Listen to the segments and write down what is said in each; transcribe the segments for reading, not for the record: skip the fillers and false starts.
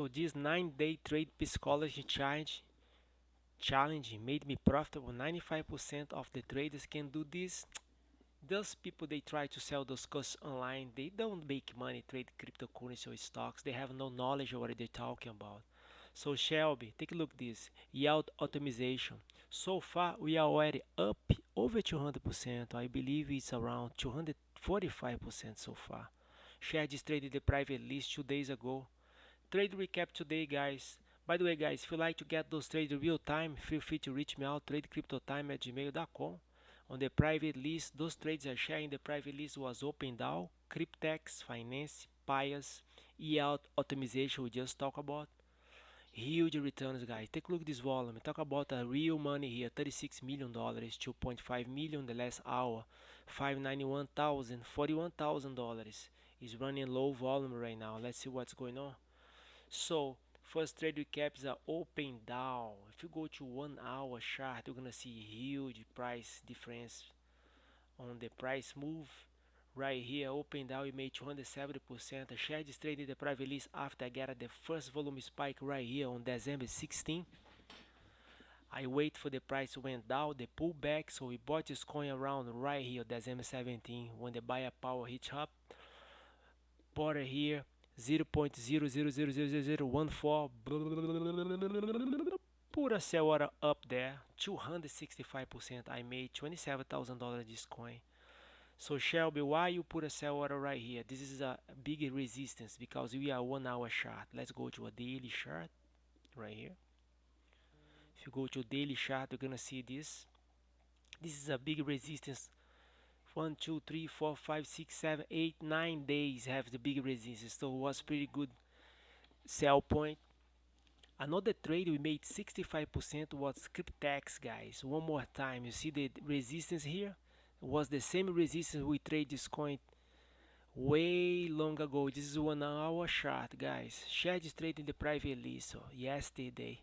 So this 9-day trade psychology challenge made me profitable. 95% of the traders can do this. Those people they try to sell those courses online, they don't make money trade cryptocurrency or stocks. They have no knowledge of what they're talking about. So Shelby, take a look at this. Yield optimization. So far we are already up over 200%. I believe it's around 245% so far. Share just traded the private list 2 days ago. Trade recap today, guys. By the way, guys, if you like to get those trades in real time, feel free to reach me out, tradecryptotime@gmail.com. On the private list, those trades I share in the private list was OpenDAO, Cryptex, Finance, Pias, e-out optimization we just talked about. Huge returns, guys. Take a look at this volume. Talk about real money here. $36 million, 2.5 million the last hour, 591,000, $41,000 is running low volume right now. Let's see what's going on. So first trade recap is a open down. If you go to 1 hour chart, you're gonna see huge price difference on the price move. Right here, open down, we made 270%. The share is traded the private list after I got the first volume spike right here on December 16. I wait for the price went down, the pullback, so we bought this coin around right here, December 17, when the buyer power hit up. Bought it here, 0.00000014. Put a sell order up there, 265%. I made $27,000 this coin. So Shelby, why you put a sell order right here? This is a big resistance because we are 1 hour chart. Let's go to a daily chart right here. If you go to a daily chart, you're gonna see this. This is a big resistance. 1, 2, 3, 4, 5, 6, 7, 8, 9 days have the big resistance. So it was pretty good sell point. Another trade we made 65% was Cryptex, guys. One more time, you see the resistance here? It was the same resistance we trade this coin way long ago. This is 1 hour chart, guys. Share this trade in the private list. So yesterday,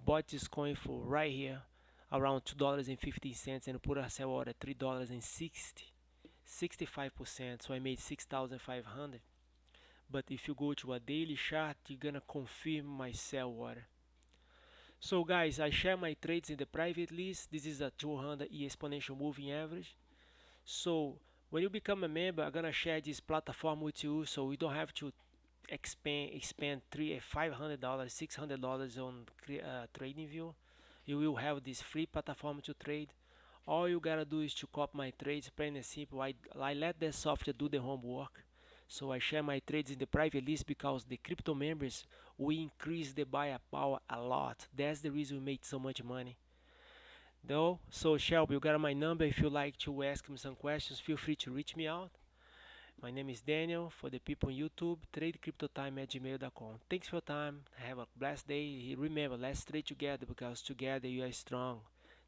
bought this coin for right here around $2.50 and put a sell order $3.60, 65%. So I made 6,500. But if you go to a daily chart, you're gonna confirm my sell order. So guys, I share my trades in the private list. This is a 200 exponential moving average. So when you become a member, I'm gonna share this platform with you, so you don't have to expand $500, $600 on TradingView. You will have this free platform to trade. All you gotta do is to copy my trades, plain and simple. I let the software do the homework. So I share my trades in the private list because the crypto members we increase the buyer power a lot. That's the reason we made so much money. Though, so Shelby, you got my number. If you like to ask me some questions, feel free to reach me out. My name is Daniel. For the people on YouTube, tradecryptotime@gmail.com. Thanks for your time. Have a blessed day. Remember, let's trade together because together you are strong.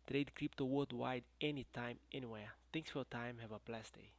Trade crypto worldwide, anytime, anywhere. Thanks for your time. Have a blessed day.